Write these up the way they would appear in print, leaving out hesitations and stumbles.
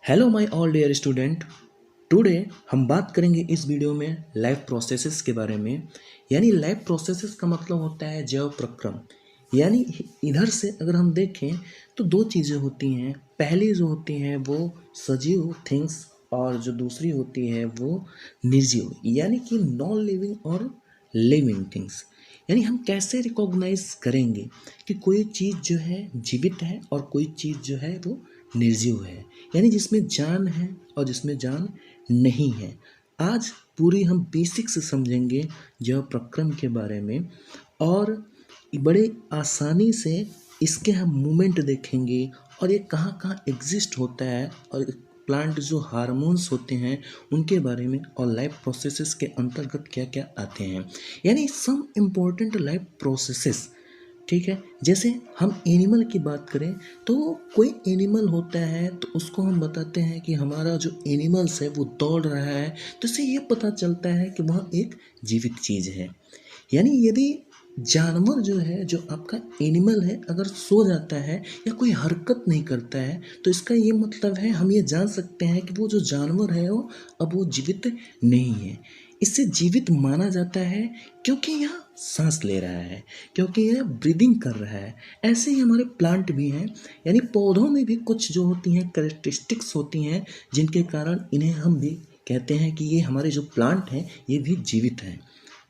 Hello my all dear student. Today हम बात करेंगे इस वीडियो में लाइफ प्रोसेसेस के बारे में। यानी लाइफ प्रोसेसेस का मतलब होता है जैव प्रक्रम। यानी इधर से अगर हम देखें तो दो चीज़ें होती हैं। पहली जो होती हैं वो सजीव थिंग्स और जो दूसरी होती है वो निर्जीव यानी कि नॉन लिविंग और लिविंग थिंग्स। यानी हम कैसे रिकॉग्नाइज करेंगे कि कोई चीज़ जो है जीवित है और कोई चीज़ जो है वो निर्जीव है, यानी जिसमें जान है और जिसमें जान नहीं है। आज पूरी हम बेसिक्स समझेंगे जैव प्रक्रम के बारे में और बड़े आसानी से इसके हम मूवमेंट देखेंगे और ये कहाँ कहाँ एग्जिस्ट होता है और प्लांट जो हार्मोन्स होते हैं उनके बारे में और लाइफ प्रोसेसेस के अंतर्गत क्या क्या आते हैं, यानी सम इम्पोर्टेंट लाइफ प्रोसेसेस। ठीक है, जैसे हम एनिमल की बात करें तो कोई एनिमल होता है तो उसको हम बताते हैं कि हमारा जो एनिमल्स है वो दौड़ रहा है, तो इससे ये पता चलता है कि वह एक जीवित चीज़ है। यानी यदि जानवर जो है, जो आपका एनिमल है, अगर सो जाता है या कोई हरकत नहीं करता है तो इसका ये मतलब है, हम ये जान सकते हैं कि वो जो जानवर है वो अब वो जीवित नहीं है। इसे जीवित माना जाता है क्योंकि यह सांस ले रहा है, क्योंकि यह ब्रीदिंग कर रहा है। ऐसे ही हमारे प्लांट भी हैं, यानी पौधों में भी कुछ जो होती हैं कैरेक्टरिस्टिक्स होती हैं जिनके कारण इन्हें हम भी कहते हैं कि ये हमारे जो प्लांट हैं ये भी जीवित हैं।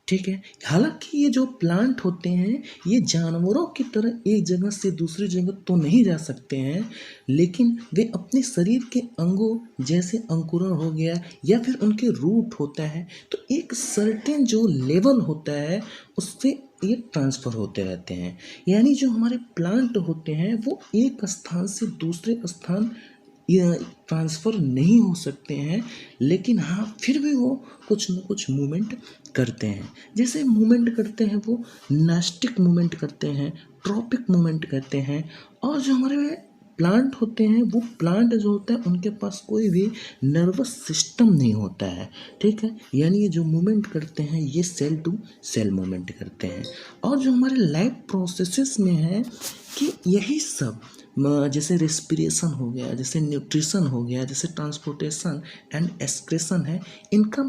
ठीक है, हालांकि ये जो प्लांट होते हैं ये जानवरों की तरह एक जगह से दूसरी जगह तो नहीं जा सकते हैं, लेकिन वे अपने शरीर के अंगों जैसे अंकुरण हो गया या फिर उनके रूट होता है तो एक सर्टेन जो लेवल होता है उससे ये ट्रांसफ़र होते रहते हैं। यानी जो हमारे प्लांट होते हैं वो एक स्थान से दूसरे स्थान ये ट्रांसफ़र नहीं हो सकते हैं, लेकिन हाँ फिर भी वो कुछ न कुछ मूवमेंट करते हैं। जैसे मूवमेंट करते हैं वो नास्टिक मूवमेंट करते हैं, ट्रॉपिक मूवमेंट करते हैं। और जो हमारे प्लांट होते हैं वो प्लांट जो होता है उनके पास कोई भी नर्वस सिस्टम नहीं होता है। ठीक है, यानी ये जो मूवमेंट करते हैं ये सेल टू सेल मूवमेंट करते हैं। और जो हमारे लाइफ प्रोसेसेस में है कि यही सब जैसे रेस्पिरेशन हो गया, जैसे न्यूट्रिशन हो गया, जैसे ट्रांसपोर्टेशन एंड एक्सक्रेशन है, इनको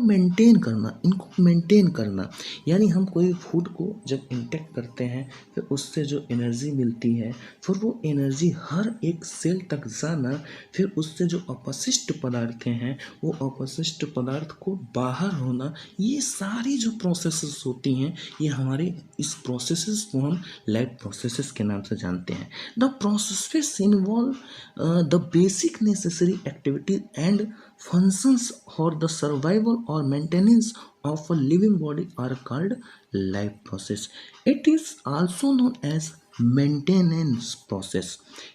मेंटेन करना। यानी हम कोई फूड को जब इंटेक करते हैं फिर उससे जो एनर्जी मिलती है फिर वो एनर्जी हर एक सेल तक जाना, फिर उससे जो अपशिष्ट पदार्थ हैं वो अपशिष्ट पदार्थ को बाहर होना, ये सारी जो प्रोसेसेस होती हैं ये हमारे इस प्रोसेसेस को हम लाइफ प्रोसेसेस के नाम से जानते हैं। The processes involve the basic necessary activities and functions for the survival or maintenance of a living body are called life process. It is also known as maintenance process.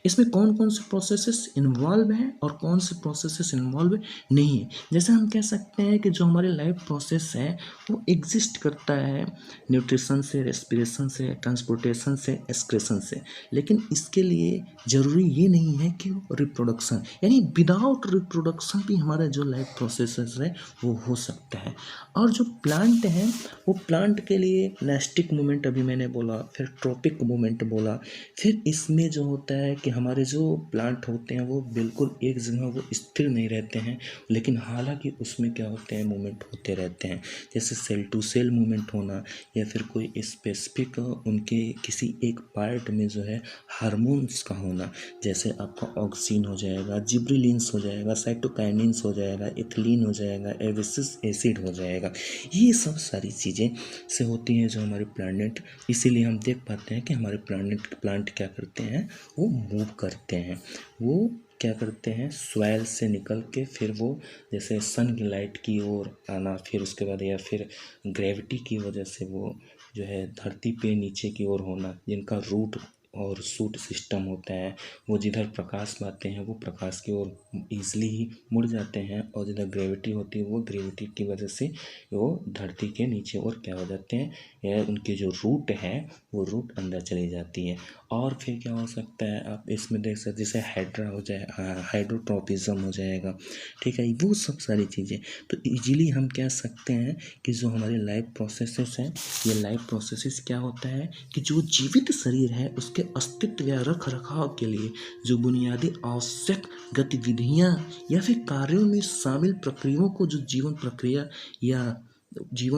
इसमें कौन कौन से processes involve हैं और कौन से processes involve नहीं है। जैसे हम कह सकते हैं कि जो हमारे लाइफ प्रोसेस है वो एग्जिस्ट करता है न्यूट्रिशन से, रेस्पिरेशन से, ट्रांसपोर्टेशन से, एक्सक्रेशन से, लेकिन इसके लिए ज़रूरी ये नहीं है कि रिप्रोडक्शन, यानी विदाउट रिप्रोडक्शन भी हमारा जो लाइफ प्रोसेसेस है वो हो सकता है। और जो प्लांट हैं वो प्लांट के लिए नेस्टिक मूवमेंट अभी मैंने बोला, फिर ट्रॉपिक मूवमेंट बोला, फिर इसमें जो होता है कि हमारे जो प्लांट होते हैं वो बिल्कुल एक जगह वो स्थिर नहीं रहते हैं, लेकिन हालांकि उसमें क्या होते हैं मूवमेंट होते रहते हैं। जैसे सेल टू सेल मूवमेंट होना या फिर कोई स्पेसिफिक उनके किसी एक पार्ट में जो है हार्मोन्स का होना, जैसे आपका ऑक्सीन हो जाएगा, जिब्रेलिन्स हो जाएगा, साइटोकाइनिन्स हो जाएगा, इथिलीन हो जाएगा, एब्सिसिक एसिड हो जाएगा। ये सब सारी चीज़ें से होती हैं जो हमारे प्लांट, इसीलिए हम देख पाते हैं कि हमारे प्लांट क्या करते हैं, वो मूव करते हैं। वो क्या करते हैं, सॉइल से निकल के फिर वो जैसे सन की लाइट की ओर आना, फिर उसके बाद या फिर ग्रेविटी की वजह से वो जो है धरती पे नीचे की ओर होना, जिनका रूट और शूट सिस्टम होता है, वो जिधर प्रकाश पाते हैं वो प्रकाश की ओर ईजिली ही मुड़ जाते हैं, और जिधर ग्रेविटी होती है वो ग्रेविटी की वजह से वो धरती के नीचे और क्या हो जाते हैं, या उनकी जो रूट है वो रूट अंदर चली जाती है। और फिर क्या हो सकता है, आप इसमें देख सकते जैसे हाइड्रा हो जाए, हाइड्रोट्रोपिज्म हो जाएगा। ठीक है, वो सब सारी चीज़ें तो इजीली हम कह सकते हैं कि जो हमारे लाइफ प्रोसेसेस हैं, ये लाइफ प्रोसेसेस क्या होता है कि जो जीवित शरीर है उसके के अस्तित्व या रख रखाव के लिए जो बुनियादी आवश्यक गतिविधियाँ या फिर कार्यों में शामिल प्रक्रियाओं को जो जीवन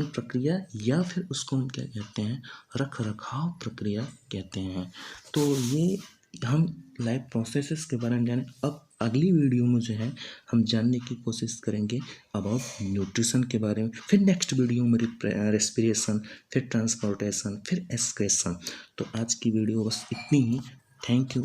प्रक्रिया या फिर उसको हम क्या कहते हैं, रख रखाव प्रक्रिया कहते हैं। तो ये हम लाइफ प्रोसेसेस के बारे में जाने। अब अगली वीडियो में जो है हम जानने की कोशिश करेंगे अबाउट न्यूट्रिशन के बारे में, फिर नेक्स्ट वीडियो में रेस्पिरेशन, फिर ट्रांसपोर्टेशन, फिर एक्सक्रेशन। तो आज की वीडियो बस इतनी ही। Thank you.